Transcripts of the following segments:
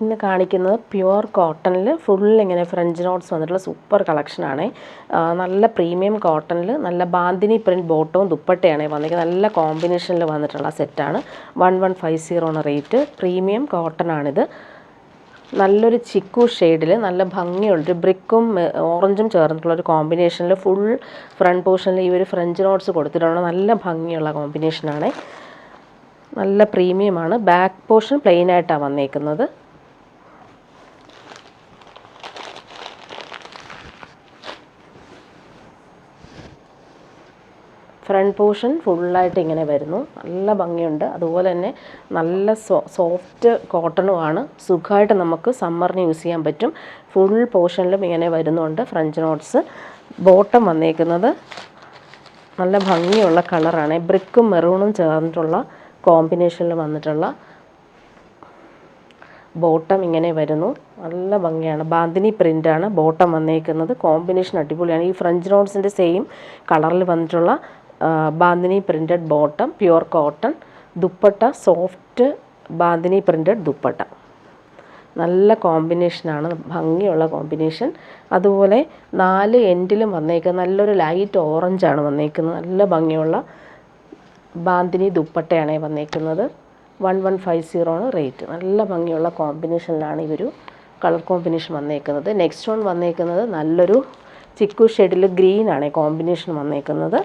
ഇന്ന് കാണിക്കുന്നത് പ്യുവർ കോട്ടണിൽ ഫുൾ ഇങ്ങനെ ഫ്രഞ്ച് നോട്ട്സ് വന്നിട്ടുള്ള സൂപ്പർ കളക്ഷനാണ്. നല്ല പ്രീമിയം കോട്ടണിൽ നല്ല ബാന്തിനി പ്രിൻറ്റ് ബോട്ടവും ദുപ്പട്ടയാണ് വന്നിരിക്കുന്നത്. നല്ല കോമ്പിനേഷനിൽ വന്നിട്ടുള്ള സെറ്റാണ്. 1150 റേറ്റ്. പ്രീമിയം കോട്ടൺ ആണിത്. നല്ലൊരു ചിക്കു ഷെയ്ഡിൽ നല്ല ഭംഗിയുള്ളൊരു ബ്രിക്കും ഓറഞ്ചും ചേർന്നിട്ടുള്ളൊരു കോമ്പിനേഷനിൽ ഫുൾ ഫ്രണ്ട് പോർഷനിൽ ഈ ഒരു ഫ്രഞ്ച് നോട്ട്സ് കൊടുത്തിട്ടുണ്ട്. നല്ല ഭംഗിയുള്ള കോമ്പിനേഷനാണ്. നല്ല പ്രീമിയമാണ്. ബാക്ക് പോർഷൻ പ്ലെയിൻ ആയിട്ടാണ് വന്നേക്കുന്നത്. ഫ്രണ്ട് പോർഷൻ ഫുള്ളായിട്ട് ഇങ്ങനെ വരുന്നു. നല്ല ഭംഗിയുണ്ട്. അതുപോലെ തന്നെ നല്ല സോഫ്റ്റ് കോട്ടണുമാണ്. സുഖമായിട്ട് നമുക്ക് സമ്മറിന് യൂസ് ചെയ്യാൻ പറ്റും. ഫുൾ പോർഷനിലും ഇങ്ങനെ വരുന്നുണ്ട് ഫ്രഞ്ച് നോട്ട്സ്. ബോട്ടം വന്നേക്കുന്നത് നല്ല ഭംഗിയുള്ള കളറാണ്. ബ്രിക്കും മെറൂണും ചേർന്നിട്ടുള്ള കോമ്പിനേഷനിൽ വന്നിട്ടുള്ള ബോട്ടം ഇങ്ങനെ വരുന്നു. നല്ല ഭംഗിയാണ്. ബാന്തിനി പ്രിൻ്റാണ് ബോട്ടം വന്നേക്കുന്നത്. കോമ്പിനേഷൻ അടിപൊളിയാണ്. ഈ ഫ്രഞ്ച് നോട്ട്സിൻ്റെ സെയിം കളറിൽ വന്നിട്ടുള്ള bandhani printed bottom, pure cotton. Dupatta soft bandhani printed dupatta. നല്ല കോമ്പിനേഷനാണ്. ഭംഗിയുള്ള കോമ്പിനേഷൻ. അതുപോലെ 4 എൻഡിലും വന്നേക്കുന്നത് നല്ലൊരു ലൈറ്റ് ഓറഞ്ചാണ് വന്നേക്കുന്നത്. നല്ല ഭംഗിയുള്ള ബാന്തിനി ദുപ്പട്ടയാണ് വന്നേക്കുന്നത്. 1150 റേറ്റ്. നല്ല ഭംഗിയുള്ള കോമ്പിനേഷനിലാണ് ഈ ഒരു കളർ കോമ്പിനേഷൻ വന്നേക്കുന്നത്. നെക്സ്റ്റ് വൺ വന്നേക്കുന്നത് നല്ലൊരു ചിക്കു ഷെയ്ഡിൽ ഗ്രീനാണ് കോമ്പിനേഷൻ വന്നേക്കുന്നത്.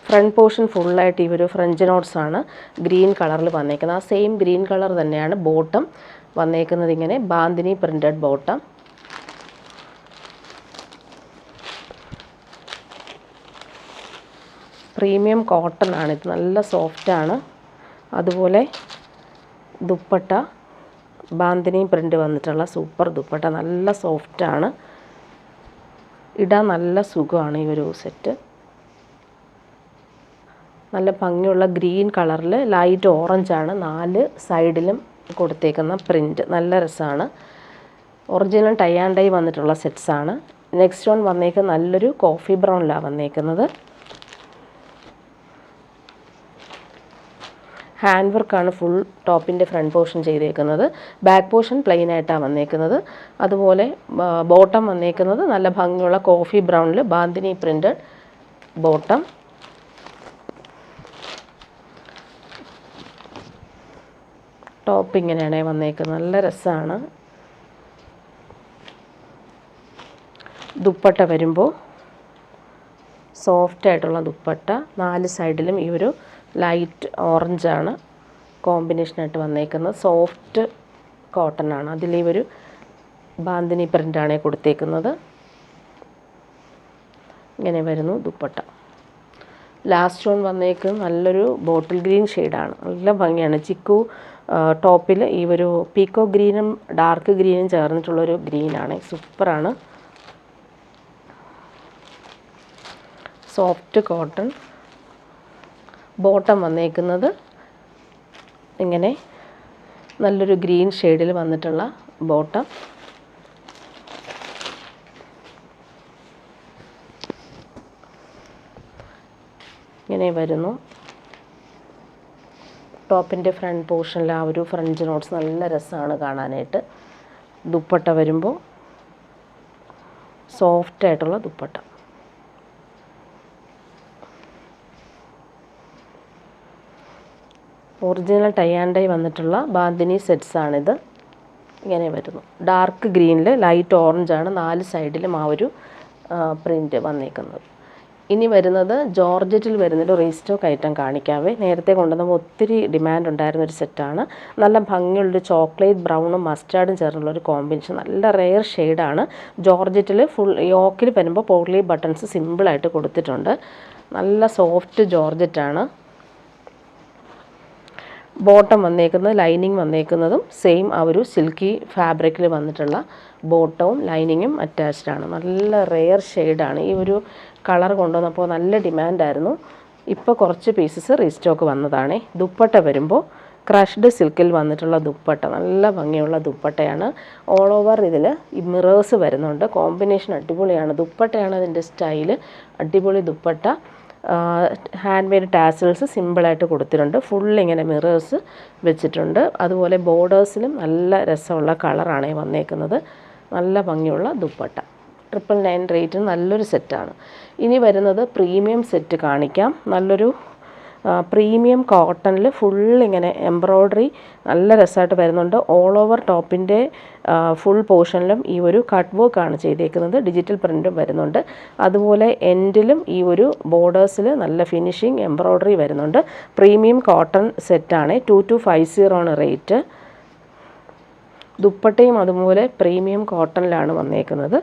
ഫ്രണ്ട് പോർഷൻ ഫുള്ളായിട്ട് ഈ ഒരു ഫ്രഞ്ച് നോട്ട്സാണ് ഗ്രീൻ കളറിൽ വന്നേക്കുന്നത്. ആ സെയിം ഗ്രീൻ കളർ തന്നെയാണ് ബോട്ടം വന്നേക്കുന്നത്. ഇങ്ങനെ bandhani printed bottom. Premium cotton ആണിത്. നല്ല സോഫ്റ്റാണ്. അതുപോലെ ദുപ്പട്ട ബാന്തിനി പ്രിൻ്റ് വന്നിട്ടുള്ള സൂപ്പർ ദുപ്പട്ട. നല്ല സോഫ്റ്റാണ്. ഇടാൻ നല്ല സുഖമാണ് ഈ ഒരു സെറ്റ്. നല്ല ഭംഗിയുള്ള ഗ്രീൻ കളറിൽ ലൈറ്റ് ഓറഞ്ചാണ് 4 സൈഡിലും കൊടുത്തേക്കുന്ന പ്രിൻറ്റ്. നല്ല രസമാണ്. ഒറിജിനൽ ടൈ ആൻഡ് ഡൈ വന്നിട്ടുള്ള സെറ്റ്സാണ്. നെക്സ്റ്റ് വൺ വന്നേക്കുന്നത് നല്ലൊരു കോഫി ബ്രൗണിലാണ് വന്നേക്കുന്നത്. ഹാൻഡ് വർക്കാണ് ഫുൾ ടോപ്പിൻ്റെ ഫ്രണ്ട് പോർഷൻ ചെയ്തേക്കുന്നത്. ബാക്ക് പോർഷൻ പ്ലെയിൻ ആയിട്ടാണ് വന്നേക്കുന്നത്. അതുപോലെ ബോട്ടം വന്നേക്കുന്നത് നല്ല ഭംഗിയുള്ള കോഫി ബ്രൗണിൽ ബാന്തിനി പ്രിൻറ്റഡ് ബോട്ടം. ടോപ്പ് ഇങ്ങനെയാണ് വന്നേക്കുന്നത്. നല്ല രസമാണ്. ദുപ്പട്ട വരുമ്പോൾ സോഫ്റ്റായിട്ടുള്ള ദുപ്പട്ട. 4 സൈഡിലും ഈ ഒരു ലൈറ്റ് ഓറഞ്ചാണ് കോമ്പിനേഷനായിട്ട് വന്നേക്കുന്നത്. സോഫ്റ്റ് കോട്ടൺ ആണ്. അതിൽ ഈ ഒരു ബാന്തിനി പ്രിൻ്റാണ് കൊടുത്തേക്കുന്നത്. ഇങ്ങനെ വരുന്നു ദുപ്പട്ട. ലാസ്റ്റ് വൺ വന്നേക്കുന്നത് നല്ലൊരു ബോട്ടിൽ ഗ്രീൻ ഷെയ്ഡാണ്. നല്ല ഭംഗിയാണ്. ചിക്കു ടോപ്പിൽ ഈ ഒരു പീക്കോ ഗ്രീനും ഡാർക്ക് ഗ്രീനും ചേർന്നിട്ടുള്ളൊരു ഗ്രീനാണ്. സൂപ്പറാണ്. Soft cotton. ബോട്ടം വന്നേക്കുന്നത് ഇങ്ങനെ നല്ലൊരു ഗ്രീൻ ഷെയ്ഡിൽ വന്നിട്ടുള്ള ബോട്ടം. ഇങ്ങനെ വരുന്നു. ടോപ്പിൻ്റെ ഫ്രണ്ട് പോർഷനിൽ ആ ഒരു ഫ്രഞ്ച് നോട്ട്സ് നല്ല രസമാണ് കാണാനായിട്ട്. ദുപ്പട്ട വരുമ്പോൾ സോഫ്റ്റായിട്ടുള്ള dupatta. Original tie and dye വന്നിട്ടുള്ള ബാന്തിനി സെറ്റ്സാണിത്. ഇങ്ങനെ വരുന്നു. ഡാർക്ക് ഗ്രീനിൽ ലൈറ്റ് ഓറഞ്ചാണ് 4 സൈഡിലും ആ ഒരു പ്രിൻറ്റ് വന്നേക്കുന്നത്. ഇനി വരുന്നത് ജോർജറ്റിൽ വരുന്നൊരു റീസ്റ്റോക്ക് ഐറ്റം കാണിക്കാവേ. നേരത്തെ കൊണ്ടുവന്നപ്പോൾ ഒത്തിരി ഡിമാൻഡ് ഉണ്ടായിരുന്നൊരു സെറ്റാണ്. നല്ല ഭംഗിയുള്ളൊരു ചോക്ലേറ്റ് ബ്രൗണും മസ്റ്റാർഡും ചേർന്നുള്ളൊരു കോമ്പിനേഷൻ. നല്ല റെയർ ഷെയ്ഡാണ്. ജോർജറ്റിൽ ഫുൾ യോക്കിൽ വരുമ്പോൾ പോർട്ട്ലി ബട്ടൺസ് സിമ്പിളായിട്ട് കൊടുത്തിട്ടുണ്ട്. നല്ല സോഫ്റ്റ് ജോർജറ്റാണ്. ബോട്ടം വന്നേക്കുന്നത് ലൈനിങ് വന്നേക്കുന്നതും സെയിം ആ ഒരു സിൽക്കി ഫാബ്രിക്കിൽ വന്നിട്ടുള്ള ബോട്ടവും ലൈനിങ്ങും അറ്റാച്ച്ഡാണ്. നല്ല റെയർ ഷെയ്ഡാണ്. ഈ ഒരു കളർ കൊണ്ടുവന്നപ്പോൾ നല്ല ഡിമാൻഡായിരുന്നു. ഇപ്പോൾ കുറച്ച് പീസസ് റീസ്റ്റോക്ക് വന്നതാണ്. ദുപ്പട്ട വരുമ്പോൾ ക്രഷ്ഡ് സിൽക്കിൽ വന്നിട്ടുള്ള ദുപ്പട്ട. നല്ല ഭംഗിയുള്ള ദുപ്പട്ടയാണ്. ഓൾ ഓവർ ഇതിൽ ഈ മിറേഴ്സ് വരുന്നുണ്ട്. കോമ്പിനേഷൻ അടിപൊളിയാണ്. ദുപ്പട്ടയാണ് അതിൻ്റെ സ്റ്റൈല്. അടിപൊളി ദുപ്പട്ട. ഹാൻഡ് മെയ്ഡ് ടാസൽസ് സിമ്പിളായിട്ട് കൊടുത്തിട്ടുണ്ട്. ഫുൾ ഇങ്ങനെ മിറേഴ്സ് വെച്ചിട്ടുണ്ട്. അതുപോലെ ബോർഡേഴ്സിലും നല്ല രസമുള്ള കളറാണ് വന്നേക്കുന്നത്. നല്ല ഭംഗിയുള്ള ദുപ്പട്ട. 999 റേറ്റിന് നല്ലൊരു സെറ്റാണ്. ഇനി വരുന്നത് പ്രീമിയം സെറ്റ് കാണിക്കാം. നല്ലൊരു പ്രീമിയം കോട്ടണിൽ ഫുൾ ഇങ്ങനെ എംബ്രോയ്ഡറി നല്ല രസമായിട്ട് വരുന്നുണ്ട്. ഓൾ ഓവർ ടോപ്പിൻ്റെ ഫുൾ പോർഷനിലും ഈ ഒരു കട്ട് വർക്കാണ് ചെയ്തേക്കുന്നത്. ഡിജിറ്റൽ പ്രിൻറ്റും വരുന്നുണ്ട്. അതുപോലെ എൻഡിലും ഈ ഒരു ബോർഡേഴ്സിൽ നല്ല ഫിനിഷിങ് എംബ്രോയ്ഡറി വരുന്നുണ്ട്. പ്രീമിയം കോട്ടൺ സെറ്റാണ്. 2250 ആണ് റേറ്റ്. ദുപ്പട്ടയും അതുപോലെ പ്രീമിയം കോട്ടണിലാണ് വന്നേക്കുന്നത്.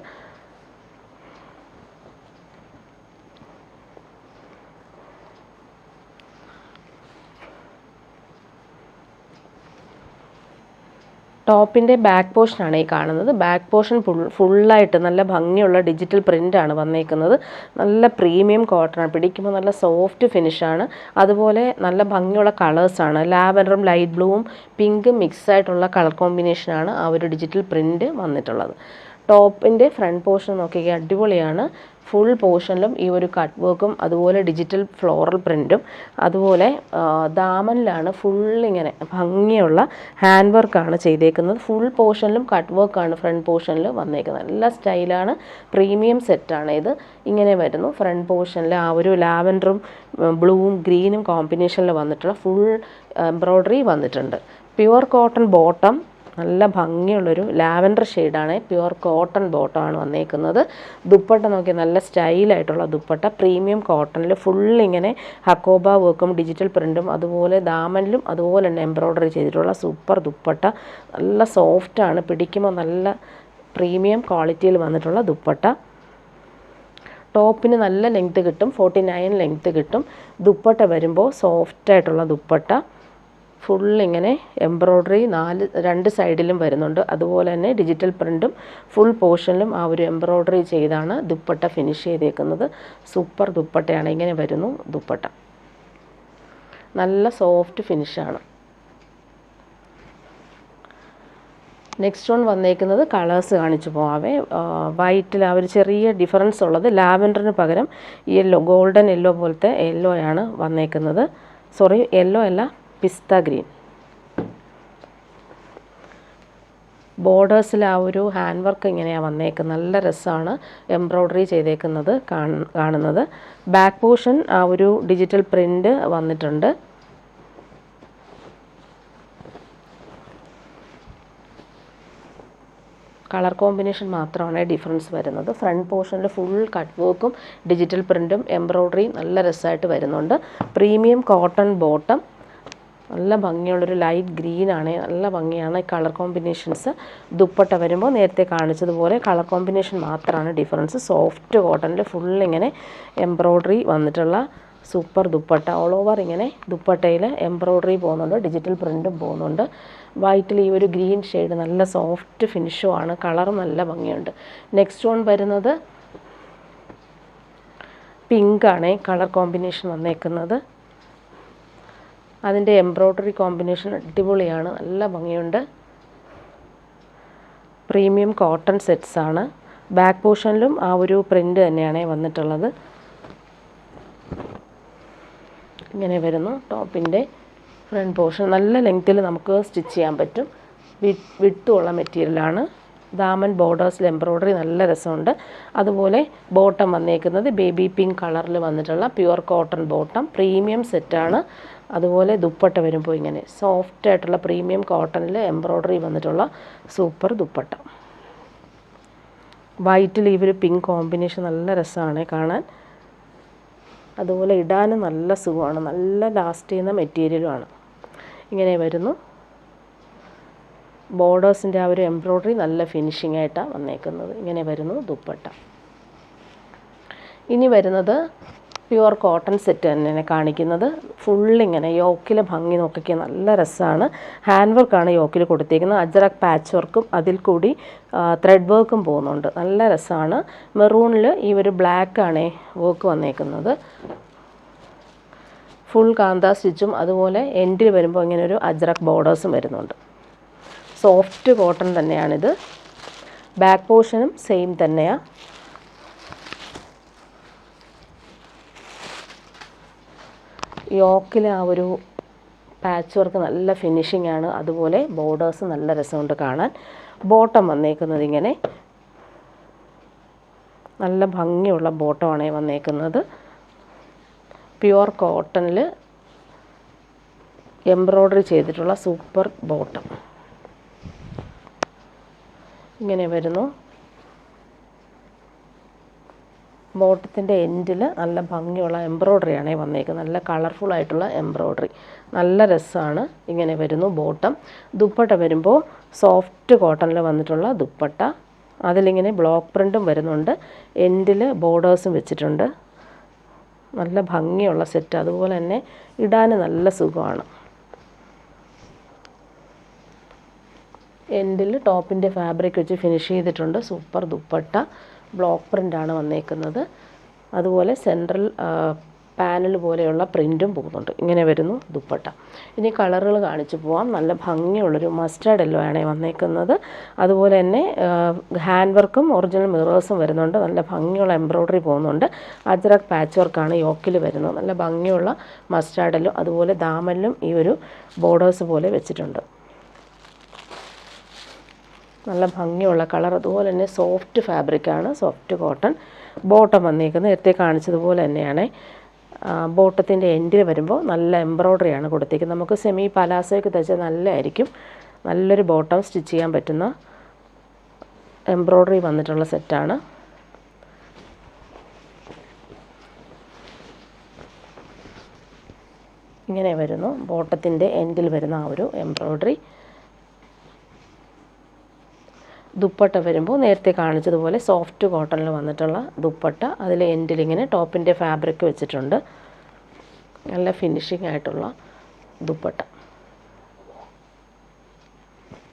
ടോപ്പിൻ്റെ ബാക്ക് പോർഷനാണ് ഈ കാണുന്നത്. ബാക്ക് പോർഷൻ ഫുള്ളായിട്ട് നല്ല ഭംഗിയുള്ള ഡിജിറ്റൽ പ്രിൻ്റാണ് വന്നേക്കുന്നത്. നല്ല പ്രീമിയം കോട്ടൺ, പിടിക്കുമ്പോൾ നല്ല സോഫ്റ്റ് ഫിനിഷാണ്. അതുപോലെ നല്ല ഭംഗിയുള്ള കളേഴ്സാണ്. ലാവൻഡറും ലൈറ്റ് ബ്ലൂവും പിങ്കും മിക്സായിട്ടുള്ള കളർ കോമ്പിനേഷനാണ് ആ ഒരു ഡിജിറ്റൽ പ്രിൻ്റ് വന്നിട്ടുള്ളത്. ടോപ്പിൻ്റെ ഫ്രണ്ട് പോർഷൻ നോക്കിയാൽ അടിപൊളിയാണ്. ഫുൾ പോർഷനിലും ഈ ഒരു കട്ട് വർക്കും അതുപോലെ ഡിജിറ്റൽ ഫ്ലോറൽ പ്രിൻറ്റും അതുപോലെ ദാമനിലാണ് ഫുള്ളിങ്ങനെ ഭംഗിയുള്ള ഹാൻഡ് വർക്കാണ് ചെയ്തേക്കുന്നത്. ഫുൾ പോർഷനിലും കട്ട് വർക്കാണ് ഫ്രണ്ട് പോർഷനിൽ വന്നേക്കുന്നത്. നല്ല സ്റ്റൈലാണ്. പ്രീമിയം സെറ്റാണ് ഇത്. ഇങ്ങനെ വരുന്നു. ഫ്രണ്ട് പോർഷനിൽ ആ ഒരു ലാവൻഡറും ബ്ലൂവും ഗ്രീനും കോമ്പിനേഷനിൽ വന്നിട്ടുള്ള ഫുൾ എംബ്രോയ്ഡറി വന്നിട്ടുണ്ട്. പ്യുവർ കോട്ടൺ ബോട്ടം, നല്ല ഭംഗിയുള്ളൊരു ലാവൻഡർ ഷെയ്ഡാണ്. പ്യുവർ കോട്ടൺ ബോട്ടമാണ് വന്നേക്കുന്നത്. ദുപ്പട്ട നോക്കി നല്ല സ്റ്റൈലായിട്ടുള്ള ദുപ്പട്ട. പ്രീമിയം കോട്ടണിൽ ഫുള്ളിങ്ങനെ ഹക്കോബ വർക്കും ഡിജിറ്റൽ പ്രിൻറ്റും അതുപോലെ ദാമനിലും അതുപോലെ തന്നെ എംബ്രോയ്ഡറി ചെയ്തിട്ടുള്ള സൂപ്പർ ദുപ്പട്ട. നല്ല സോഫ്റ്റാണ്. പിടിക്കുമ്പോൾ നല്ല പ്രീമിയം ക്വാളിറ്റിയിൽ വന്നിട്ടുള്ള ദുപ്പട്ട. ടോപ്പിന് നല്ല ലെങ്ത്ത് കിട്ടും. 49 ലെങ്ത്ത് കിട്ടും. ദുപ്പട്ട വരുമ്പോൾ സോഫ്റ്റായിട്ടുള്ള ദുപ്പട്ട. ഫുള്ളിങ്ങനെ എംബ്രോയ്ഡറി രണ്ട് സൈഡിലും വരുന്നുണ്ട്. അതുപോലെ തന്നെ ഡിജിറ്റൽ പ്രിൻറ്റും ഫുൾ പോർഷനിലും ആ ഒരു എംബ്രോയ്ഡറി ചെയ്താണ് ദുപ്പട്ട ഫിനിഷ് ചെയ്തേക്കുന്നത്. സൂപ്പർ ദുപ്പട്ടയാണ്. ഇങ്ങനെ വരുന്നു ദുപ്പട്ട. നല്ല സോഫ്റ്റ് ഫിനിഷാണ്. നെക്സ്റ്റ് വൺ വന്നേക്കുന്നത് കളേഴ്സ് കാണിച്ചു പോവാവേ. വൈറ്റിൽ ആ ഒരു ചെറിയ ഡിഫറൻസ് ഉള്ളത് ലാവൻഡറിന് പകരം യെല്ലോ, ഗോൾഡൻ യെല്ലോ പോലത്തെ യെല്ലോയാണ് വന്നേക്കുന്നത്. സോറി, യെല്ലോ അല്ല, പിസ്ത ഗ്രീൻ. ബോർഡേഴ്സിൽ ആ ഒരു ഹാൻഡ് വർക്ക് ഇങ്ങനെയാണ് വന്നേക്കുന്നത്. നല്ല രസമാണ് എംബ്രോയ്ഡറി ചെയ്തേക്കുന്നത് കാണുന്നത്. ബാക്ക് പോർഷൻ ആ ഒരു ഡിജിറ്റൽ പ്രിൻ്റ് വന്നിട്ടുണ്ട്. കളർ കോമ്പിനേഷൻ മാത്രമാണ് ഡിഫറൻസ് വരുന്നത്. ഫ്രണ്ട് പോർഷനിൽ ഫുൾ കട്ട് വർക്കും ഡിജിറ്റൽ പ്രിൻറ്റും എംബ്രോയ്ഡറി നല്ല രസമായിട്ട് വരുന്നുണ്ട്. പ്രീമിയം കോട്ടൺ ബോട്ടം, നല്ല ഭംഗിയുള്ളൊരു ലൈറ്റ് ഗ്രീനാണ്. നല്ല ഭംഗിയാണ് കളർ കോമ്പിനേഷൻസ്. ദുപ്പട്ട വരുമ്പോൾ നേരത്തെ കാണിച്ചതുപോലെ കളർ കോമ്പിനേഷൻ മാത്രമാണ് ഡിഫറൻസ്. സോഫ്റ്റ് കോട്ടണിൽ ഫുള്ളിങ്ങനെ എംബ്രോയ്ഡറി വന്നിട്ടുള്ള സൂപ്പർ ദുപ്പട്ട. ഓൾ ഓവർ ഇങ്ങനെ ദുപ്പട്ടയിൽ എംബ്രോയ്ഡറി പോകുന്നുണ്ട്, ഡിജിറ്റൽ പ്രിൻറ്റും പോകുന്നുണ്ട്. വൈറ്റിൽ ഈ ഒരു ഗ്രീൻ ഷെയ്ഡ് നല്ല സോഫ്റ്റ് ഫിനിഷുമാണ്. കളറും നല്ല ഭംഗിയുണ്ട്. നെക്സ്റ്റ് വൺ വരുന്നത് പിങ്കാണ് കളർ കോമ്പിനേഷൻ വന്നേക്കുന്നത്. അതിൻ്റെ എംബ്രോയ്ഡറി കോമ്പിനേഷൻ അടിപൊളിയാണ്. നല്ല ഭംഗിയുണ്ട്. പ്രീമിയം കോട്ടൺ സെറ്റ്സാണ്. ബാക്ക് പോർഷനിലും ആ ഒരു പ്രിൻ്റ് തന്നെയാണ് വന്നിട്ടുള്ളത്. ഇങ്ങനെ വരുന്നു ടോപ്പിൻ്റെ ഫ്രണ്ട് പോർഷൻ. നല്ല ലെങ്ത്തിൽ നമുക്ക് സ്റ്റിച്ച് ചെയ്യാൻ പറ്റും. വിട്ടുള്ള മെറ്റീരിയലാണ്. ദാമൻ ബോർഡേഴ്സിൽ എംബ്രോയ്ഡറി നല്ല രസമുണ്ട്. അതുപോലെ ബോട്ടം വന്നേക്കുന്നത് ബേബി പിങ്ക് കളറിൽ വന്നിട്ടുള്ള പ്യുവർ കോട്ടൺ ബോട്ടം. പ്രീമിയം സെറ്റാണ്. അതുപോലെ ദുപ്പട്ട വരുമ്പോൾ ഇങ്ങനെ സോഫ്റ്റായിട്ടുള്ള പ്രീമിയം കോട്ടണിൽ എംബ്രോയ്ഡറി വന്നിട്ടുള്ള സൂപ്പർ ദുപ്പട്ട. വൈറ്റിൽ ഈ ഒരു പിങ്ക് കോമ്പിനേഷൻ നല്ല രസമാണ് കാണാൻ. അതുപോലെ ഇടാനും നല്ല സുഖമാണ്. നല്ല ലാസ്റ്റ് ചെയ്യുന്ന മെറ്റീരിയലുമാണ്. ഇങ്ങനെ വരുന്നു. ബോർഡേഴ്സിൻ്റെ ആ ഒരു എംബ്രോയ്ഡറി നല്ല ഫിനിഷിംഗ് ആയിട്ടാണ് വന്നേക്കുന്നത്. ഇങ്ങനെ വരുന്നു ദുപ്പട്ട. ഇനി വരുന്നത് പ്യുവർ കോട്ടൺ സെറ്റ് തന്നെയാണ് കാണിക്കുന്നത്. ഫുള്ളിങ്ങനെ യോക്കിലെ ഭംഗി നോക്കിക്കുക, നല്ല രസമാണ്. ഹാൻഡ് വർക്കാണ് യോക്കിൽ കൊടുത്തേക്കുന്നത്. അജ്രക് പാച്ച് വർക്കും അതിൽ കൂടി ത്രെഡ് വർക്കും പോകുന്നുണ്ട്. നല്ല രസമാണ്. മെറൂണിൽ ഈ ഒരു ബ്ലാക്കാണ് വർക്ക് വന്നേക്കുന്നത്. ഫുൾ കാന്ത സ്റ്റിച്ചും അതുപോലെ എൻഡിൽ വരുമ്പോൾ ഇങ്ങനെ ഒരു അജ്രക് ബോർഡേഴ്സും വരുന്നുണ്ട്. സോഫ്റ്റ് കോട്ടൺ തന്നെയാണിത്. ബാക്ക് പോർഷനും സെയിം തന്നെയാണ്. യോക്കിൽ ആ ഒരു പാച്ച് വർക്ക് നല്ല ഫിനിഷിംഗ് ആണ്. അതുപോലെ ബോർഡേഴ്സ് നല്ല രസമുണ്ട് കാണാൻ. ബോട്ടം വന്നേക്കുന്നത് ഇങ്ങനെ നല്ല ഭംഗിയുള്ള ബോട്ടമാണ് വന്നേക്കുന്നത്. പ്യുവർ കോട്ടണിൽ എംബ്രോയ്ഡറി ചെയ്തിട്ടുള്ള സൂപ്പർ ബോട്ടം ഇങ്ങനെ വരുന്നു. ബോട്ടത്തിൻ്റെ എൻഡിൽ നല്ല ഭംഗിയുള്ള എംബ്രോയ്ഡറിയാണ് വന്നേക്കുന്നത്. നല്ല കളർഫുള്ളായിട്ടുള്ള എംബ്രോയ്ഡറി, നല്ല രസമാണ്. ഇങ്ങനെ വരുന്നു ബോട്ടം. ദുപ്പട്ട വരുമ്പോൾ സോഫ്റ്റ് കോട്ടണിൽ വന്നിട്ടുള്ള ദുപ്പട്ട, അതിലിങ്ങനെ ബ്ലോക്ക് പ്രിൻറ്റും വരുന്നുണ്ട്. എൻഡിൽ ബോർഡേഴ്സും വെച്ചിട്ടുണ്ട്. നല്ല ഭംഗിയുള്ള സെറ്റ്, അതുപോലെ തന്നെ ഇടാൻ നല്ല സുഖമാണ്. എൻഡിൽ ടോപ്പിൻ്റെ ഫാബ്രിക് വെച്ച് ഫിനിഷ് ചെയ്തിട്ടുണ്ട്. സൂപ്പർ ദുപ്പട്ട, ബ്ലോക്ക് പ്രിൻ്റാണ് വന്നേക്കുന്നത്. അതുപോലെ സെൻട്രൽ പാനൽ പോലെയുള്ള പ്രിൻറ്റും പോകുന്നുണ്ട്. ഇങ്ങനെ വരുന്നു ദുപ്പട്ട. ഇനി കളറുകൾ കാണിച്ചു പോവാം. നല്ല ഭംഗിയുള്ളൊരു മസ്റ്റാർഡ് യെല്ലോ ആണ് വന്നേക്കുന്നത്. അതുപോലെ തന്നെ ഹാൻഡ് വർക്കും ഒറിജിനൽ മിറേഴ്സും വരുന്നുണ്ട്. നല്ല ഭംഗിയുള്ള എംബ്രോയ്ഡറി പോകുന്നുണ്ട്. അജ്രക് പാച്ച് വർക്കാണ് യോക്കിൽ വരുന്നത്. നല്ല ഭംഗിയുള്ള മസ്റ്റാർഡ് യെല്ലോ. അതുപോലെ ദാമനിലും ഈ ഒരു ബോർഡേഴ്സ് പോലെ വെച്ചിട്ടുണ്ട്. നല്ല ഭംഗിയുള്ള കളർ, അതുപോലെ തന്നെ സോഫ്റ്റ് ഫാബ്രിക്കാണ്, സോഫ്റ്റ് കോട്ടൺ. ബോട്ടം വന്നേക്കുന്നത് നേരത്തെ കാണിച്ചതുപോലെ തന്നെയാണ്. ബോട്ടത്തിൻ്റെ എൻഡിൽ വരുമ്പോൾ നല്ല എംബ്രോയ്ഡറിയാണ് കൊടുത്തേക്കുന്നത്. നമുക്ക് സെമി പലാസോയ്ക്ക് തയ്ച്ചാൽ നല്ലതായിരിക്കും. നല്ലൊരു ബോട്ടം സ്റ്റിച്ച് ചെയ്യാൻ പറ്റുന്ന എംബ്രോയ്ഡറി വന്നിട്ടുള്ള സെറ്റാണ്. ഇങ്ങനെ വരുന്നു ബോട്ടത്തിൻ്റെ എൻഡിൽ വരുന്ന ആ ഒരു എംബ്രോയ്ഡറി. ദുപ്പട്ട വരുമ്പോൾ നേരത്തെ കാണിച്ചതുപോലെ സോഫ്റ്റ് കോട്ടണിൽ വന്നിട്ടുള്ള ദുപ്പട്ട, അതിൽ എൻഡിലിങ്ങനെ ടോപ്പിൻ്റെ ഫാബ്രിക് വെച്ചിട്ടുണ്ട്. നല്ല ഫിനിഷിംഗ് ആയിട്ടുള്ള ദുപ്പട്ട.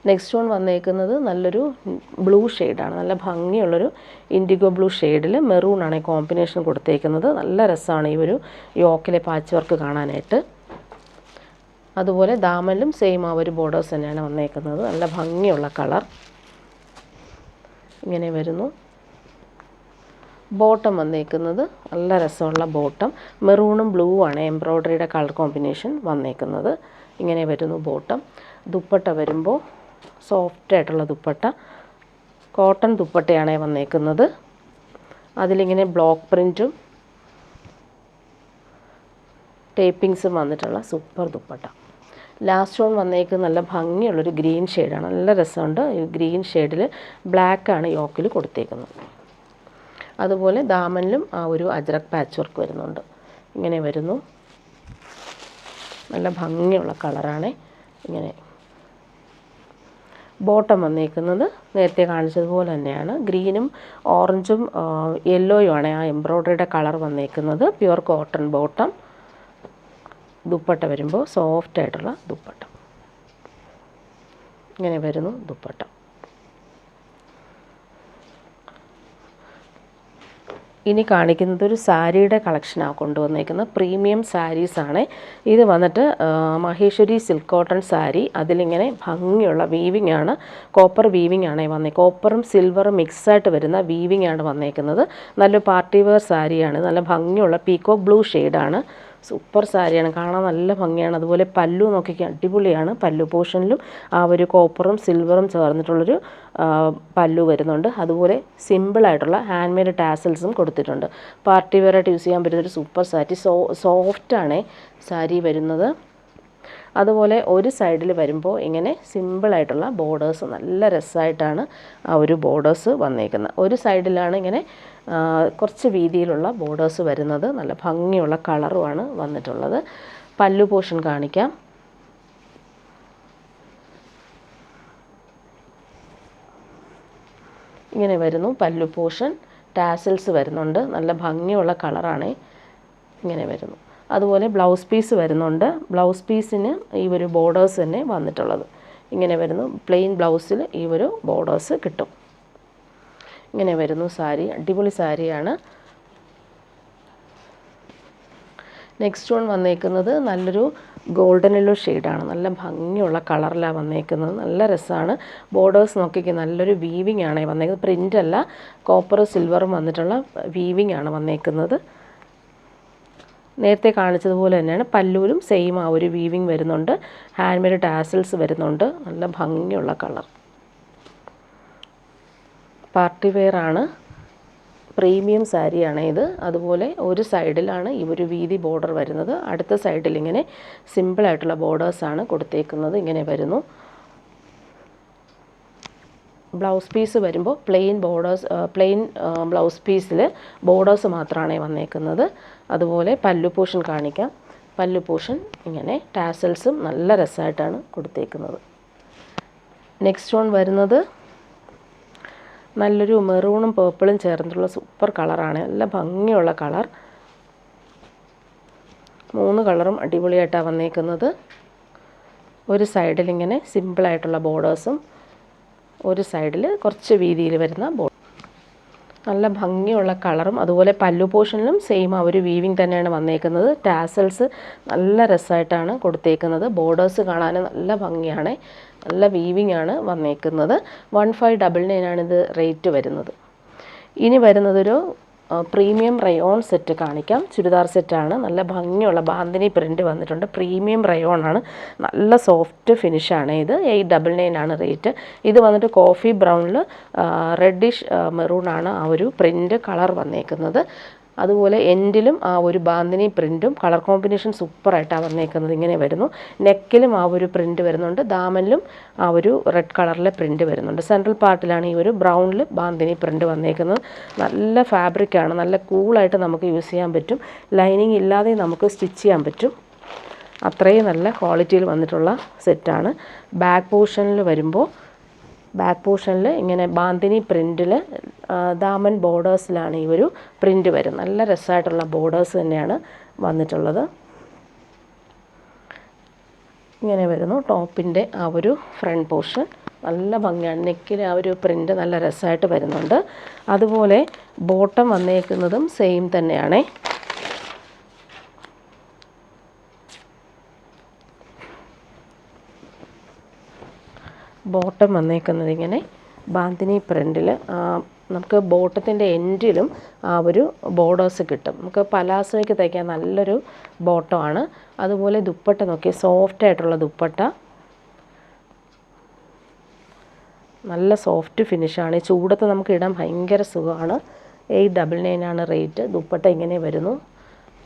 നെക്സ്റ്റ് വൺ വന്നേക്കുന്നത് നല്ലൊരു ബ്ലൂ ഷെയ്ഡാണ്. നല്ല ഭംഗിയുള്ളൊരു ഇൻഡിഗോ ബ്ലൂ ഷെയ്ഡിൽ മെറൂണാണ് കോമ്പിനേഷൻ കൊടുത്തേക്കുന്നത്. നല്ല രസമാണ് ഈ ഒരു യോക്കിലെ പാച്ച് വർക്ക് കാണാനായിട്ട്. അതുപോലെ ദാമനിലും സെയിം ആ ഒരു ബോർഡേഴ്സ് തന്നെയാണ് വന്നേക്കുന്നത്. നല്ല ഭംഗിയുള്ള കളർ. ഇങ്ങനെ വരുന്നു. ബോട്ടം വന്നേക്കുന്നത് നല്ല രസമുള്ള ബോട്ടം, മെറൂണും ബ്ലൂ ആണ് എംബ്രോയ്ഡറിയുടെ കളർ കോമ്പിനേഷൻ വന്നേക്കുന്നത്. ഇങ്ങനെ വരുന്നു ബോട്ടം. ദുപ്പട്ട വരുമ്പോൾ സോഫ്റ്റ് ആയിട്ടുള്ള ദുപ്പട്ട, കോട്ടൺ ദുപ്പട്ടയാണ് വന്നേക്കുന്നത്. അതിലിങ്ങനെ ബ്ലോക്ക് പ്രിൻറ്റും ടേപ്പിങ്സും വന്നിട്ടുള്ള സൂപ്പർ ദുപ്പട്ട. ലാസ്റ്റ് വൺ വന്നേക്കുന്നത് നല്ല ഭംഗിയുള്ളൊരു ഗ്രീൻ ഷെയ്ഡാണ്. നല്ല രസമുണ്ട്. ഈ ഗ്രീൻ ഷെയ്ഡിൽ ബ്ലാക്കാണ് യോക്കിൽ കൊടുത്തേക്കുന്നത്. അതുപോലെ ദാമനിലും ആ ഒരു അജ്രക് പാച്ച് വർക്ക് വരുന്നുണ്ട്. ഇങ്ങനെ വരുന്നു. നല്ല ഭംഗിയുള്ള കളറാണ്. ഇങ്ങനെ ബോട്ടം വന്നേക്കുന്നത് നേരത്തെ കാണിച്ചതുപോലെ തന്നെയാണ്. ഗ്രീനും ഓറഞ്ചും യെല്ലോയും ആണ് ആ എംബ്രോയ്ഡറിയുടെ കളർ വന്നേക്കുന്നത്. Pure cotton bottom. ദുപ്പട്ട വരുമ്പോൾ സോഫ്റ്റ് ആയിട്ടുള്ള ദുപ്പട്ട. ഇങ്ങനെ വരുന്നു ദുപ്പട്ട. ഇനി കാണിക്കുന്നത് ഒരു സാരിയുടെ കളക്ഷനാണ് കൊണ്ടുവന്നേക്കുന്നത്. പ്രീമിയം സാരീസാണ് ഇത്. വന്നിട്ട് മഹേശ്വരി സിൽക്ക് കോട്ടൺ സാരി. അതിലിങ്ങനെ ഭംഗിയുള്ള വീവിംഗ് ആണ്, കോപ്പർ വീവിംഗ് ആണ് വന്നേക്കുന്നത്. കോപ്പറും സിൽവറും മിക്സായിട്ട് വരുന്ന വീവിംഗ് ആണ് വന്നേക്കുന്നത്. നല്ലൊരു പാർട്ടി വെയർ സാരിയാണ്. നല്ല ഭംഗിയുള്ള പീക്കോക്ക് ബ്ലൂ ഷെയ്ഡാണ്. സൂപ്പർ സാരിയാണ്, കാണാൻ നല്ല ഭംഗിയാണ്. അതുപോലെ പല്ലു നോക്കിക്കാൻ അടിപൊളിയാണ്. പല്ലു പോർഷനിലും ആ ഒരു കോപ്പറും സിൽവറും ചേർന്നിട്ടുള്ളൊരു പല്ലു വരുന്നുണ്ട്. അതുപോലെ സിമ്പിളായിട്ടുള്ള ഹാൻഡ് മെയ്ഡ് ടാസൽസും കൊടുത്തിട്ടുണ്ട്. പാർട്ടി വെയറായിട്ട് യൂസ് ചെയ്യാൻ പറ്റുന്നൊരു സൂപ്പർ സാരി. സോഫ്റ്റാണ് സാരി വരുന്നത്. അതുപോലെ ഒരു സൈഡിൽ വരുമ്പോൾ ഇങ്ങനെ സിമ്പിളായിട്ടുള്ള ബോർഡേഴ്സ്, നല്ല രസമായിട്ടാണ് ആ ഒരു ബോർഡേഴ്സ് വന്നേക്കുന്നത്. ഒരു സൈഡിലാണ് ഇങ്ങനെ കുറച്ച് വീതിയിലുള്ള ബോർഡേഴ്സ് വരുന്നത്. നല്ല ഭംഗിയുള്ള കളറുമാണ് വന്നിട്ടുള്ളത്. പല്ലു പോർഷൻ കാണിക്കാം. ഇങ്ങനെ വരുന്നു പല്ലു പോർഷൻ. ടാസൽസ് വരുന്നുണ്ട്. നല്ല ഭംഗിയുള്ള കളറാണ്. ഇങ്ങനെ വരുന്നു. അതുപോലെ ബ്ലൗസ് പീസ് വരുന്നുണ്ട്. ബ്ലൗസ് പീസിന് ഈ ഒരു ബോർഡേഴ്സ് തന്നെ വന്നിട്ടുള്ളത്. ഇങ്ങനെ വരുന്നു. പ്ലെയിൻ ബ്ലൗസിൽ ഈ ഒരു ബോർഡേഴ്സ് കിട്ടും. ഇങ്ങനെ വരുന്നു സാരി. അടിപൊളി സാരിയാണ്. നെക്സ്റ്റ് വൺ വന്നേക്കുന്നത് നല്ലൊരു ഗോൾഡൻ യെല്ലോ ഷെയ്ഡാണ്. നല്ല ഭംഗിയുള്ള കളറിലാണ് വന്നേക്കുന്നത്. നല്ല രസമാണ്. ബോർഡേഴ്സ് നോക്കിക്കുക, നല്ലൊരു വീവിംഗ് ആണ് വന്നേക്കുന്നത്. പ്രിൻ്റല്ല, കോപ്പറും സിൽവറും വന്നിട്ടുള്ള വീവിംഗ് ആണ് വന്നേക്കുന്നത്. നേരത്തെ കാണിച്ചതുപോലെ തന്നെയാണ്. പല്ലുവിലും സെയിം ആ ഒരു വീവിങ് വരുന്നുണ്ട്. ഹാൻഡ് മെയ്ഡ് ടാസൽസ് വരുന്നുണ്ട്. നല്ല ഭംഗിയുള്ള കളർ. പാർട്ടി വെയർ ആണ്. പ്രീമിയം സാരിയാണ് ഇത്. അതുപോലെ ഒരു സൈഡിലാണ് ഈ ഒരു വീതി ബോർഡർ വരുന്നത്. അടുത്ത സൈഡിൽ ഇങ്ങനെ സിമ്പിളായിട്ടുള്ള ബോർഡേഴ്സാണ് കൊടുത്തേക്കുന്നത്. ഇങ്ങനെ വരുന്നു. ബ്ലൗസ് പീസ് വരുമ്പോൾ പ്ലെയിൻ ബ്ലൗസ് പീസിൽ ബോർഡേഴ്സ് മാത്രമാണ് വന്നേക്കുന്നത്. അതുപോലെ പല്ലു പോർഷൻ കാണിക്കാം. പല്ലു പോർഷൻ ഇങ്ങനെ ടാസൽസും നല്ല രസമായിട്ടാണ് കൊടുത്തേക്കുന്നത്. നെക്സ്റ്റ് വൺ വരുന്നത് നല്ലൊരു മെറൂണും പേർപ്പിളും ചേർന്നിട്ടുള്ള സൂപ്പർ കളറാണ്. നല്ല ഭംഗിയുള്ള കളർ. 3 കളറും അടിപൊളിയായിട്ടാണ് വന്നേക്കുന്നത്. ഒരു സൈഡിൽ ഇങ്ങനെ സിമ്പിളായിട്ടുള്ള ബോർഡേഴ്സും ഒരു സൈഡിൽ കുറച്ച് വീതിയിൽ വരുന്ന ബോർഡർ. നല്ല ഭംഗിയുള്ള കളറും. അതുപോലെ പല്ലു പോർഷനിലും സെയിം ആ ഒരു വീവിങ് തന്നെയാണ് വന്നേക്കുന്നത്. ടാസൽസ് നല്ല രസമായിട്ടാണ് കൊടുത്തേക്കുന്നത്. ബോർഡേഴ്സ് കാണാൻ നല്ല ഭംഗിയാണ്. നല്ല വീവിങ് ആണ് വന്നേക്കുന്നത്. 1599 ആണിത് റേറ്റ് വരുന്നത്. ഇനി വരുന്നതൊരു പ്രീമിയം റയോൺ സെറ്റ് കാണിക്കാം. ചുരിദാർ സെറ്റാണ്. നല്ല ഭംഗിയുള്ള ബാന്തിനി പ്രിൻറ്റ് വന്നിട്ടുണ്ട്. പ്രീമിയം റയോൺ ആണ്. നല്ല സോഫ്റ്റ് ഫിനിഷാണ് ഇത്. 899 ആണ് റേറ്റ്. ഇത് വന്നിട്ട് കോഫി ബ്രൗണിൽ റെഡിഷ് മെറൂണാണ് ആ ഒരു പ്രിൻറ്റ് കളർ വന്നേക്കുന്നത്. അതുപോലെ എൻഡിലും ആ ഒരു ബാന്തിനി പ്രിൻറ്റും കളർ കോമ്പിനേഷൻ സൂപ്പറായിട്ടാണ് വന്നേക്കുന്നത്. ഇങ്ങനെ വരുന്നു. നെക്കിലും ആ ഒരു പ്രിൻറ്റ് വരുന്നുണ്ട്. ദാമനിലും ആ ഒരു റെഡ് കളറിലെ പ്രിൻറ്റ് വരുന്നുണ്ട്. സെൻട്രൽ പാർട്ടിലാണ് ഈ ഒരു ബ്രൗണിൽ ബാന്തിനി പ്രിൻറ്റ് വന്നേക്കുന്നത്. നല്ല ഫാബ്രിക്കാണ്. നല്ല കൂളായിട്ട് നമുക്ക് യൂസ് ചെയ്യാൻ പറ്റും. ലൈനിങ് ഇല്ലാതെ നമുക്ക് സ്റ്റിച്ച് ചെയ്യാൻ പറ്റും. അത്രയും നല്ല ക്വാളിറ്റിയിൽ വന്നിട്ടുള്ള സെറ്റാണ്. ബാക്ക് പോർഷനിൽ ഇങ്ങനെ ബാന്തിനി പ്രിൻറ്റിൽ ദാമൻ ബോർഡേഴ്സിലാണ് ഈ ഒരു പ്രിൻറ്റ് വരും. നല്ല രസമായിട്ടുള്ള ബോർഡേഴ്സ് തന്നെയാണ് വന്നിട്ടുള്ളത്. ഇങ്ങനെ വരുന്നു. ടോപ്പിൻ്റെ ആ ഒരു ഫ്രണ്ട് പോർഷൻ നല്ല ഭംഗിയാണ്. നെക്കിൽ ആ ഒരു പ്രിൻറ്റ് നല്ല രസമായിട്ട് വരുന്നുണ്ട്. അതുപോലെ ബോട്ടം വന്നേക്കുന്നതും സെയിം തന്നെയാണ്. ബോട്ടം വന്നേക്കുന്നത് ഇങ്ങനെ ബാന്തിനി പ്രിൻറ്റിൽ നമുക്ക് ബോട്ടത്തിൻ്റെ എൻഡിലും ആ ഒരു ബോർഡേഴ്സ് കിട്ടും. നമുക്ക് പലാസോയ്ക്ക് തയ്ക്കാൻ നല്ലൊരു ബോട്ടമാണ്. അതുപോലെ ദുപ്പട്ട നോക്കി, സോഫ്റ്റായിട്ടുള്ള ദുപ്പട്ട. നല്ല സോഫ്റ്റ് ഫിനിഷാണ്. ചൂടത്ത് നമുക്ക് ഇടാൻ ഭയങ്കര സുഖമാണ്. 899 ആണ് റേറ്റ്. ദുപ്പട്ട ഇങ്ങനെ വരുന്നു.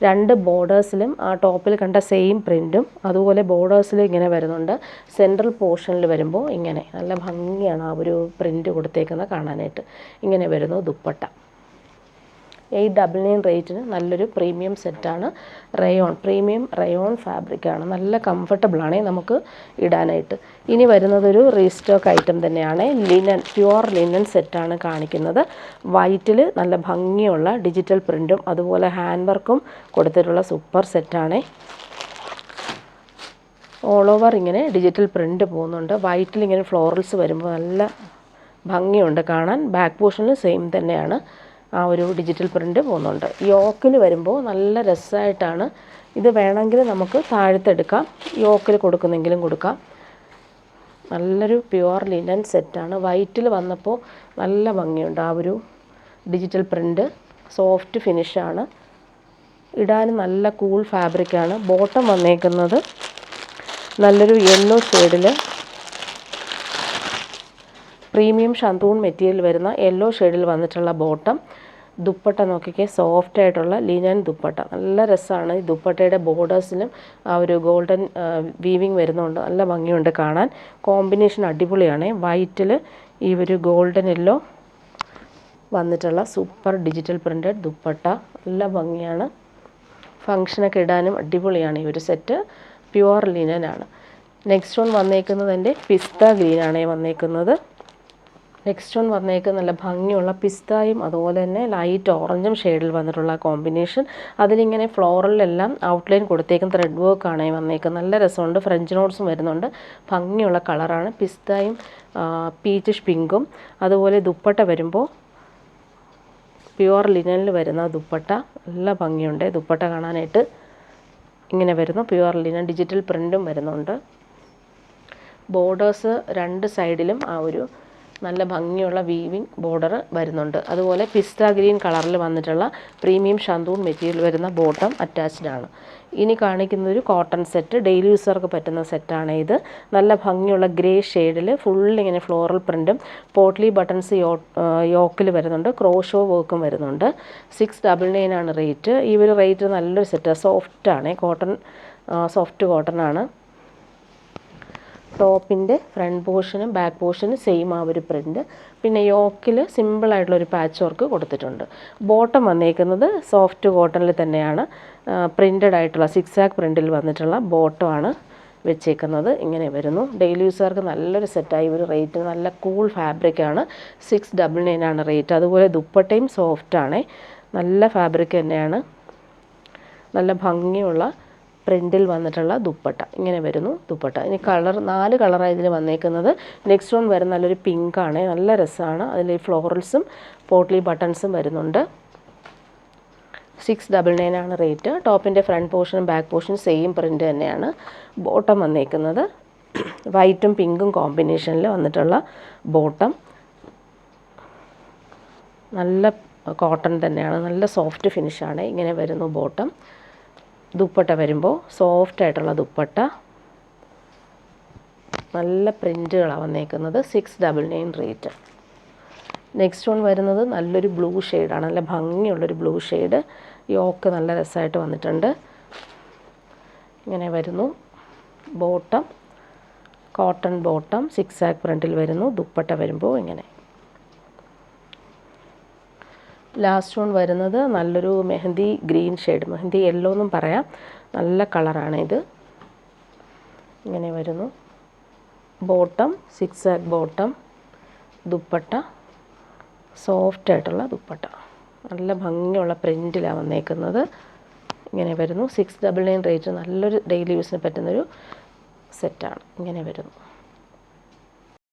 2 ബോർഡേഴ്സിലും ആ ടോപ്പിൽ കണ്ട സെയിം പ്രിൻറ്റും അതുപോലെ ബോർഡേഴ്സിലും ഇങ്ങനെ വരുന്നുണ്ട്. സെൻട്രൽ പോർഷനിൽ വരുമ്പോൾ ഇങ്ങനെ നല്ല ഭംഗിയാണ് ആ ഒരു പ്രിൻറ്റ് കൊടുത്തേക്കുന്നത് കാണാനായിട്ട്. ഇങ്ങനെ വരുന്നു ദുപ്പട്ട. 899 റേറ്റിന് നല്ലൊരു പ്രീമിയം സെറ്റാണ്. പ്രീമിയം റയോൺ ഫാബ്രിക്കാണ്. നല്ല കംഫർട്ടബിളാണ് നമുക്ക് ഇടാനായിട്ട്. ഇനി വരുന്നതൊരു റീസ്റ്റോക്ക് ഐറ്റം തന്നെയാണ്. പ്യുവർ ലിനൻ സെറ്റാണ് കാണിക്കുന്നത്. വൈറ്റിൽ നല്ല ഭംഗിയുള്ള ഡിജിറ്റൽ പ്രിൻറ്റും അതുപോലെ ഹാൻഡ് വർക്കും കൊടുത്തിട്ടുള്ള സൂപ്പർ സെറ്റാണ്. ഓൾ ഓവർ ഇങ്ങനെ ഡിജിറ്റൽ പ്രിൻറ്റ് പോകുന്നുണ്ട്. വൈറ്റിൽ ഇങ്ങനെ ഫ്ലോറൽസ് വരുമ്പോൾ നല്ല ഭംഗിയുണ്ട് കാണാൻ. ബാക്ക് പോർഷനിൽ സെയിം തന്നെയാണ് ആ ഒരു ഡിജിറ്റൽ പ്രിൻറ്റ് പോകുന്നുണ്ട്. യോക്കിൽ വരുമ്പോൾ നല്ല രസമായിട്ടാണ്. ഇത് വേണമെങ്കിൽ നമുക്ക് താഴത്തെടുക്കാം, യോക്കിൽ കൊടുക്കുന്നെങ്കിലും കൊടുക്കാം. നല്ലൊരു പ്യുവർ ലിനൻ സെറ്റാണ്. വൈറ്റിൽ വന്നപ്പോൾ നല്ല ഭംഗിയുണ്ട് ആ ഒരു ഡിജിറ്റൽ പ്രിൻറ്റ്. സോഫ്റ്റ് ഫിനിഷാണ്. ഇടാൻ നല്ല കൂൾ ഫാബ്രിക്കാണ്. ബോട്ടം വന്നേക്കുന്നത് നല്ലൊരു യെല്ലോ ഷെയ്ഡിൽ പ്രീമിയം ഷന്തൂൺ മെറ്റീരിയൽ വരുന്ന യെല്ലോ ഷെയ്ഡിൽ വന്നിട്ടുള്ള ബോട്ടം. ദുപ്പട്ട നോക്കിക്കേ, സോഫ്റ്റ് ആയിട്ടുള്ള ലിനൻ ദുപ്പട്ട. നല്ല രസമാണ്. ഈ ദുപ്പട്ടയുടെ ബോർഡേഴ്സിലും ആ ഒരു ഗോൾഡൻ വീവിങ് വരുന്നുണ്ട്. നല്ല ഭംഗിയുണ്ട് കാണാൻ. കോമ്പിനേഷൻ അടിപൊളിയാണ്. വൈറ്റിൽ ഈ ഒരു ഗോൾഡൻ യെല്ലോ വന്നിട്ടുള്ള സൂപ്പർ ഡിജിറ്റൽ പ്രിൻറ്റഡ് ദുപ്പട്ട. നല്ല ഭംഗിയാണ്. ഫങ്ഷനൊക്കെ ഇടാനും അടിപൊളിയാണ് ഈ ഒരു സെറ്റ്. പ്യുവർ ലിനനാണ്. നെക്സ്റ്റ് വൺ വന്നേക്കുന്നത് എൻ്റെ പിസ്ത ഗ്രീനാണ് വന്നേക്കുന്നത്. നെക്സ്റ്റ് വൺ വന്നേക്കുന്നത് നല്ല ഭംഗിയുള്ള പിസ്തായും അതുപോലെ തന്നെ ലൈറ്റ് ഓറഞ്ചും ഷെയ്ഡിൽ വന്നിട്ടുള്ള കോമ്പിനേഷൻ. അതിലിങ്ങനെ ഫ്ലോറലിലെല്ലാം ഔട്ട്ലൈൻ കൊടുത്തേക്കും ത്രെഡ് വർക്കാണ് വന്നേക്കുന്നത്. നല്ല രസമുണ്ട്. ഫ്രഞ്ച് നോട്ട്സും വരുന്നുണ്ട്. ഭംഗിയുള്ള കളറാണ്. പിസ്തായും പീച്ചിഷ് പിങ്കും. അതുപോലെ ദുപ്പട്ട വരുമ്പോൾ പ്യുവർ ലിനനിൽ വരുന്ന ദുപ്പട്ട. നല്ല ഭംഗിയുണ്ട് ദുപ്പട്ട കാണാനായിട്ട്. ഇങ്ങനെ വരുന്നു. പ്യുവർ ലിനൻ ഡിജിറ്റൽ പ്രിൻറ്റും വരുന്നുണ്ട്. ബോർഡേഴ്സ് 2 സൈഡിലും ആ ഒരു നല്ല ഭംഗിയുള്ള വീവിങ് ബോർഡർ വരുന്നുണ്ട്. അതുപോലെ പിസ്ത ഗ്രീൻ കളറിൽ വന്നിട്ടുള്ള പ്രീമിയം ഷന്തൂൺ മെറ്റീരിയൽ വരുന്ന ബോട്ടം അറ്റാച്ച്ഡ് ആണ്. ഇനി കാണിക്കുന്നൊരു കോട്ടൺ സെറ്റ്, ഡെയിലി യൂസർക്ക് പറ്റുന്ന സെറ്റാണ് ഇത്. നല്ല ഭംഗിയുള്ള ഗ്രേ ഷെയ്ഡിൽ ഫുള്ളിങ്ങനെ ഫ്ലോറൽ പ്രിൻറ്റും പോട്ട്ലി ബട്ടൺസ് യോക്കിൽ വരുന്നുണ്ട്, ക്രോഷോ വർക്കും വരുന്നുണ്ട്. 699 ആണ് റേറ്റ്. ഈ ഒരു റേറ്റ് നല്ലൊരു സെറ്റാണ്, സോഫ്റ്റാണ്, കോട്ടൺ, സോഫ്റ്റ് കോട്ടൺ ആണ്. ടോപ്പിൻ്റെ ഫ്രണ്ട് പോർഷനും ബാക്ക് പോർഷനും സെയിം ആ ഒരു പ്രിൻറ്റ്. പിന്നെ യോക്കിൽ സിമ്പിളായിട്ടുള്ളൊരു പാച്ച് വർക്ക് കൊടുത്തിട്ടുണ്ട്. ബോട്ടം വന്നേക്കുന്നത് സോഫ്റ്റ് കോട്ടണിൽ തന്നെയാണ്, പ്രിൻറ്റഡ് ആയിട്ടുള്ള സിക്സാക്ക് പ്രിൻറ്റിൽ വന്നിട്ടുള്ള ബോട്ടമാണ് വെച്ചേക്കുന്നത്. ഇങ്ങനെ വരുന്നു. ഡെയിലി യൂസർക്ക് നല്ലൊരു സെറ്റായി. ഒരു റേറ്റ് നല്ല കൂൾ ഫാബ്രിക്കാണ്. 699 ആണ് റേറ്റ്. അതുപോലെ ദുപ്പട്ടയും സോഫ്റ്റാണ്, നല്ല ഫാബ്രിക് തന്നെയാണ്. നല്ല ഭംഗിയുള്ള പ്രിൻറ്റിൽ വന്നിട്ടുള്ള ദുപ്പട്ട ഇങ്ങനെ വരുന്നു. ദുപ്പട്ട ഇനി കളർ 4 കളറാണ് ഇതിൽ വന്നേക്കുന്നത്. നെക്സ്റ്റ് വൺ വരുന്ന നല്ലൊരു പിങ്കാണ്, നല്ല രസമാണ്. അതിൽ ഫ്ലോറൽസും പോട്ട്ലി ബട്ടൺസും വരുന്നുണ്ട്. 699 ആണ് റേറ്റ്. ടോപ്പിൻ്റെ ഫ്രണ്ട് പോർഷനും ബാക്ക് പോർഷനും സെയിം പ്രിൻറ്റ് തന്നെയാണ്. ബോട്ടം വന്നേക്കുന്നത് വൈറ്റും പിങ്കും കോമ്പിനേഷനിൽ വന്നിട്ടുള്ള ബോട്ടം. നല്ല കോട്ടൺ തന്നെയാണ്, നല്ല സോഫ്റ്റ് ഫിനിഷാണ്. ഇങ്ങനെ വരുന്നു ബോട്ടം. ദുപ്പട്ട വരുമ്പോൾ സോഫ്റ്റ് ആയിട്ടുള്ള ദുപ്പട്ട, നല്ല പ്രിൻറ്റുകളാണ് വന്നേക്കുന്നത്. 699 റേറ്റ്. നെക്സ്റ്റ് വൺ വരുന്നത് നല്ലൊരു ബ്ലൂ ഷെയ്ഡാണ്, നല്ല ഭംഗിയുള്ളൊരു ബ്ലൂ ഷെയ്ഡ്. യോക്ക് നല്ല രസമായിട്ട് വന്നിട്ടുണ്ട്. ഇങ്ങനെ വരുന്നു ബോട്ടം, കോട്ടൺ ബോട്ടം, സിക്സാക്ക് പ്രിൻറ്റിൽ വരുന്നു. ദുപ്പട്ട വരുമ്പോൾ ഇങ്ങനെ. ലാസ്റ്റ് വൺ വരുന്നത് നല്ലൊരു mehndi green shade, mehndi yellow എന്നും പറയാം, നല്ല കളറാണ് ഇത്. ഇങ്ങനെ വരുന്നു ബോട്ടം, സിക്സാക്ക് ബോട്ടം, ദുപ്പട്ട സോഫ്റ്റ് ആയിട്ടുള്ള ദുപ്പട്ട, നല്ല ഭംഗിയുള്ള പ്രിൻറ്റിലാണ് വന്നേക്കുന്നത്. ഇങ്ങനെ വരുന്നു. 699 റേറ്റ്, നല്ലൊരു ഡെയിലി യൂസിന് പറ്റുന്നൊരു സെറ്റാണ്. ഇങ്ങനെ വരുന്നു.